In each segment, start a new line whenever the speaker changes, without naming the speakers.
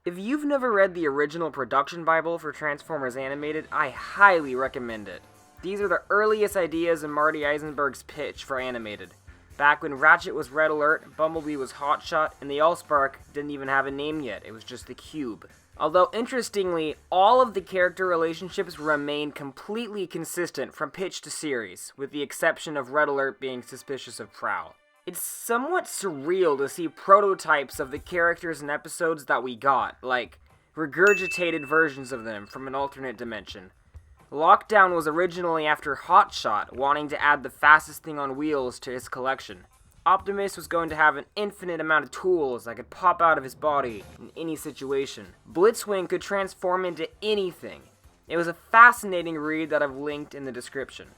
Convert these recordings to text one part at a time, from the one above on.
If you've never read the original production Bible for Transformers Animated, I highly recommend it. These are the earliest ideas in Marty Eisenberg's pitch for Animated. Back when Ratchet was Red Alert, Bumblebee was Hotshot, and the Allspark didn't even have a name yet, it was just the Cube. Although, interestingly, all of the character relationships remain completely consistent from pitch to series, with the exception of Red Alert being suspicious of Prowl. It's somewhat surreal to see prototypes of the characters and episodes that we got, like regurgitated versions of them from an alternate dimension. Lockdown was originally after Hotshot wanting to add the fastest thing on wheels to his collection. Optimus was going to have an infinite amount of tools that could pop out of his body in any situation. Blitzwing could transform into anything. It was a fascinating read that I've linked in the description.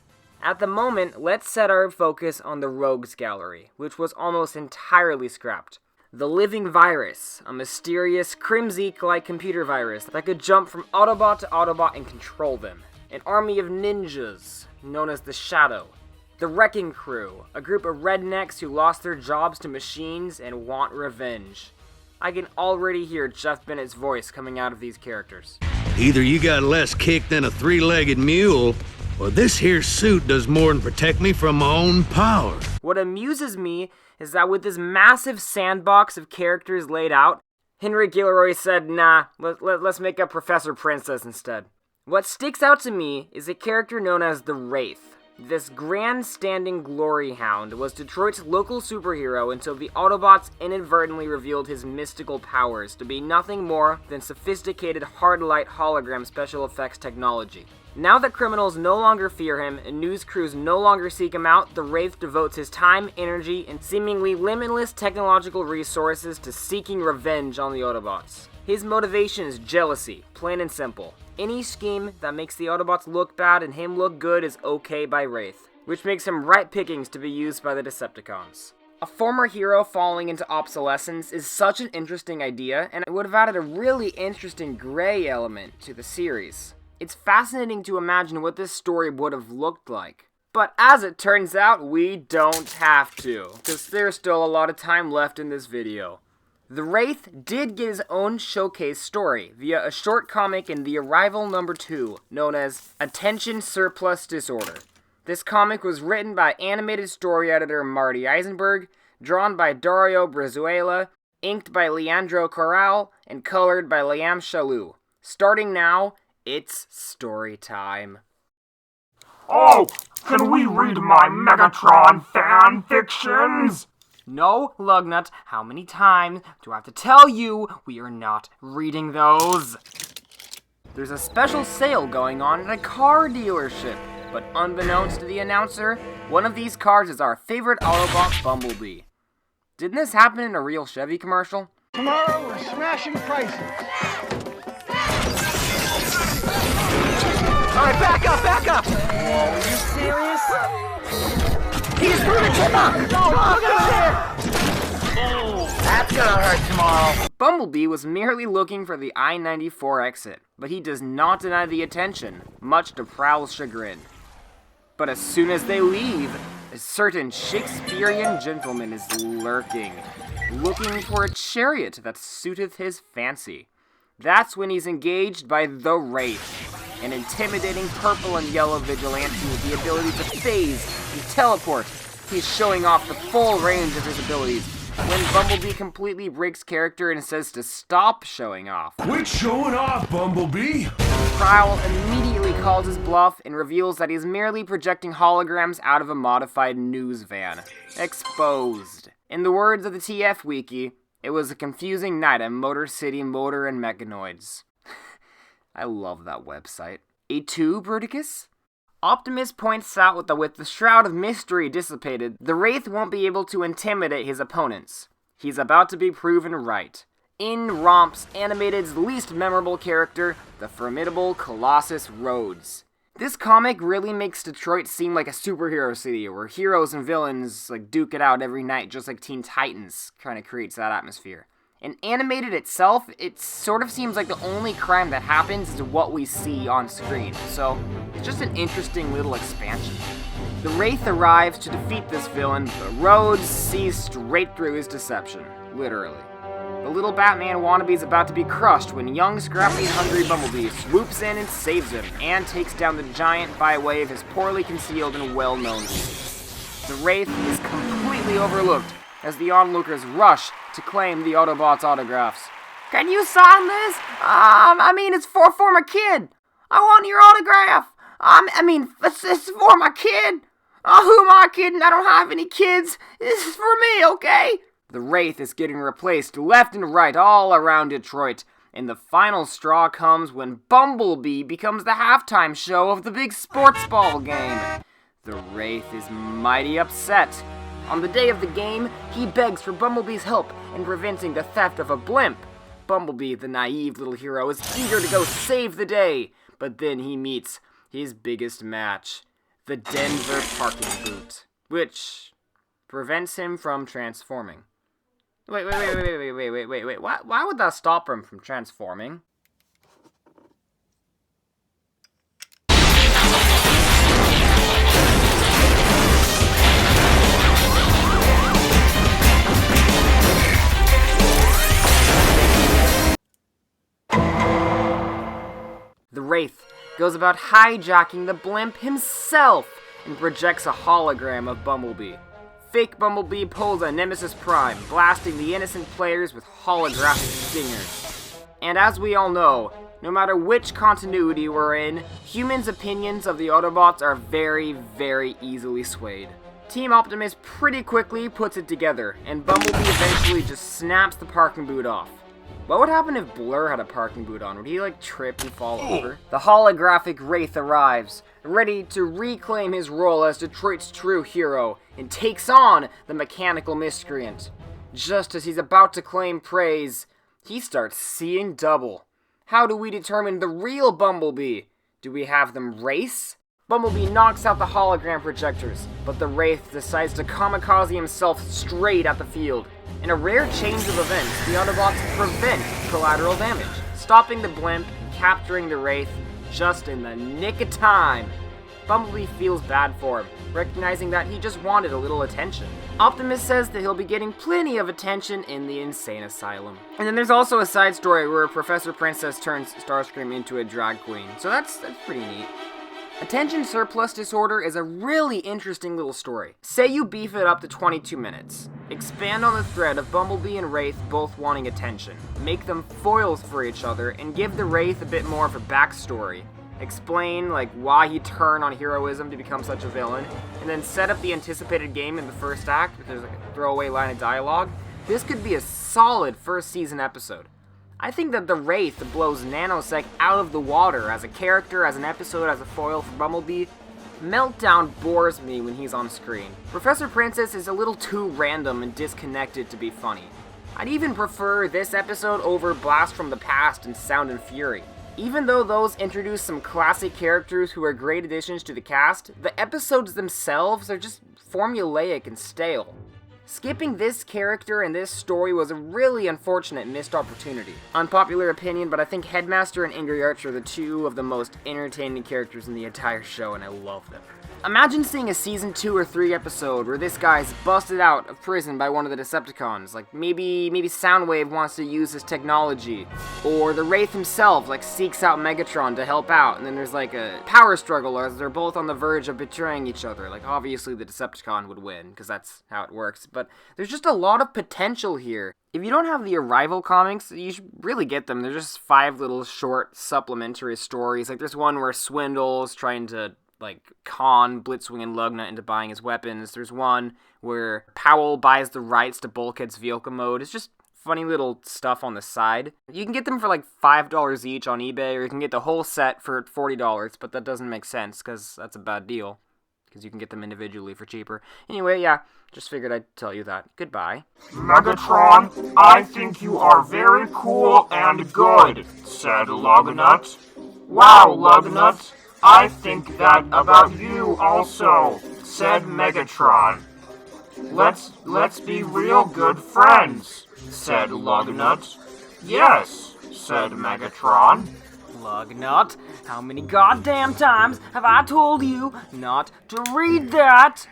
At the moment, let's set our focus on the Rogues Gallery, which was almost entirely scrapped. The Living Virus, a mysterious Crimzeek-like computer virus that could jump from Autobot to Autobot and control them. An army of ninjas, known as the Shadow. The Wrecking Crew, a group of rednecks who lost their jobs to machines and want revenge. I can already hear Jeff Bennett's voice coming out of these characters.
Either you got less kick than a three-legged mule, or this here suit does more than protect me from my own power.
What amuses me is that with this massive sandbox of characters laid out, Henry Gilroy said, nah, let's make up Professor Princess instead. What sticks out to me is a character known as the Wraith. This grandstanding glory hound was Detroit's local superhero until the Autobots inadvertently revealed his mystical powers to be nothing more than sophisticated hard-light hologram special effects technology. Now that criminals no longer fear him and news crews no longer seek him out, the Wraith devotes his time, energy, and seemingly limitless technological resources to seeking revenge on the Autobots. His motivation is jealousy, plain and simple. Any scheme that makes the Autobots look bad and him look good is okay by Wraith, which makes him ripe pickings to be used by the Decepticons. A former hero falling into obsolescence is such an interesting idea, and it would have added a really interesting gray element to the series. It's fascinating to imagine what this story would have looked like. But as it turns out, we don't have to, because there's still a lot of time left in this video. The Wraith did get his own showcase story via a short comic in The Arrival #2, known as Attention Surplus Disorder. This comic was written by animated story editor Marty Eisenberg, drawn by Dario Brizuela, inked by Leandro Corral, and colored by Liam Shalou. Starting now, it's story time.
Oh, can we read my Megatron fan fictions?
No, Lugnut, how many times do I have to tell you we are not reading those? There's a special sale going on at a car dealership, but unbeknownst to the announcer, one of these cars is our favorite Autobot, Bumblebee. Didn't this happen in a real Chevy commercial?
Tomorrow we're smashing prices.
Alright, back up! Whoa, are you serious?
He's moving him up!
Look at there!
That's gonna hurt tomorrow.
Bumblebee was merely looking for the I-94 exit, but he does not deny the attention, much to Prowl's chagrin. But as soon as they leave, a certain Shakespearean gentleman is lurking, looking for a chariot that suiteth his fancy. That's when he's engaged by the Wraith, an intimidating purple and yellow vigilante with the ability to phase and teleport. He's showing off the full range of his abilities when Bumblebee completely breaks character and says to stop showing off.
Quit showing off, Bumblebee!
Prowl immediately calls his bluff and reveals that he's merely projecting holograms out of a modified news van. Exposed. In the words of the TF Wiki, it was a confusing night at Motor City Motor and Mechanoids. I love that website. Et tu, Bruticus? Optimus points out that with the Shroud of Mystery dissipated, the Wraith won't be able to intimidate his opponents. He's about to be proven right. In romps Animated's least memorable character, the formidable Colossus Rhodes. This comic really makes Detroit seem like a superhero city, where heroes and villains duke it out every night, just like Teen Titans kind of creates that atmosphere. In Animated itself, it sort of seems like the only crime that happens is what we see on screen, so it's just an interesting little expansion. The Wraith arrives to defeat this villain, but Rhodes sees straight through his deception, literally. The little Batman wannabe is about to be crushed when young, scrappy, hungry Bumblebee swoops in and saves him, and takes down the giant by way of his poorly concealed and well-known weakness. The Wraith is completely overlooked as the onlookers rush to claim the Autobots' autographs. Can you sign this? It's for my kid. I want your autograph. It's for my kid. Oh, who am I kidding? I don't have any kids. This is for me, okay? The Wraith is getting replaced left and right all around Detroit, and the final straw comes when Bumblebee becomes the halftime show of the big sports ball game. The Wraith is mighty upset. On the day of the game, he begs for Bumblebee's help in preventing the theft of a blimp. Bumblebee, the naive little hero, is eager to go save the day, but then he meets his biggest match, the Denver parking boot, which prevents him from transforming. Wait. Why would that stop him from transforming? The Wraith goes about hijacking the blimp himself and projects a hologram of Bumblebee. Fake Bumblebee pulls a Nemesis Prime, blasting the innocent players with holographic stingers. And as we all know, no matter which continuity we're in, humans' opinions of the Autobots are very, very easily swayed. Team Optimus pretty quickly puts it together, and Bumblebee eventually just snaps the parking boot off. What would happen if Blur had a parking boot on? Would he, trip and fall over? The holographic Wraith arrives, ready to reclaim his role as Detroit's true hero, and takes on the mechanical miscreant. Just as he's about to claim praise, he starts seeing double. How do we determine the real Bumblebee? Do we have them race? Bumblebee knocks out the hologram projectors, but the Wraith decides to kamikaze himself straight at the field. In a rare change of events, the Autobots prevent collateral damage, stopping the blimp and capturing the Wraith just in the nick of time. Bumblebee feels bad for him, recognizing that he just wanted a little attention. Optimus says that he'll be getting plenty of attention in the insane asylum. And then there's also a side story where Professor Princess turns Starscream into a drag queen, so that's pretty neat. Attention surplus disorder is a really interesting little story. Say you beef it up to 22 minutes. Expand on the thread of Bumblebee and Wraith both wanting attention. Make them foils for each other and give the Wraith a bit more of a backstory. Explain why he turned on heroism to become such a villain, and then set up the anticipated game in the first act if there's a throwaway line of dialogue. This could be a solid first season episode. I think that the Wraith blows Nanosec out of the water as a character, as an episode, as a foil for Bumblebee. Meltdown bores me when he's on screen. Professor Princess is a little too random and disconnected to be funny. I'd even prefer this episode over Blast from the Past and Sound and Fury. Even though those introduce some classic characters who are great additions to the cast, the episodes themselves are just formulaic and stale. Skipping this character and this story was a really unfortunate missed opportunity. Unpopular opinion, but I think Headmaster and Angry Archer are the two of the most entertaining characters in the entire show, and I love them. Imagine seeing a season 2 or 3 episode where this guy's busted out of prison by one of the Decepticons. Maybe Soundwave wants to use his technology. Or the Wraith himself, seeks out Megatron to help out. And then there's a power struggle as they're both on the verge of betraying each other. Obviously the Decepticon would win, because that's how it works. But there's just a lot of potential here. If you don't have the Arrival comics, you should really get them. They're just 5 little short supplementary stories. There's one where Swindle's trying to con Blitzwing and Lugna into buying his weapons. There's one where Powell buys the rights to Bulkhead's vehicle mode. It's just funny little stuff on the side. You can get them for $5 each on eBay, or you can get the whole set for $40, but that doesn't make sense because that's a bad deal, because you can get them individually for cheaper. Anyway, yeah, just figured I'd tell you that. Goodbye.
Megatron, I think you are very cool and good, said Lugnut. Wow, Lugnut. I think that about you also, said Megatron. Let's be real good friends, said Lugnut. Yes, said Megatron.
Lugnut, how many goddamn times have I told you not to read that?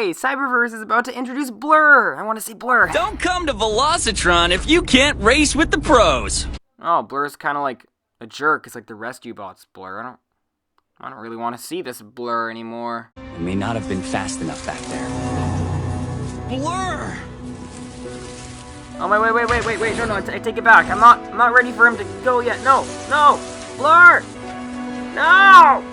Hey, Cyberverse is about to introduce Blur. I want to see Blur.
Don't come to Velocitron if you can't race with the pros.
Oh, Blur's kind of like a jerk. It's like the rescue bots, Blur. I don't really want to see this Blur anymore.
It may not have been fast enough back there. Blur!
Oh, wait, no, I take it back. I'm not ready for him to go yet. No, Blur! No!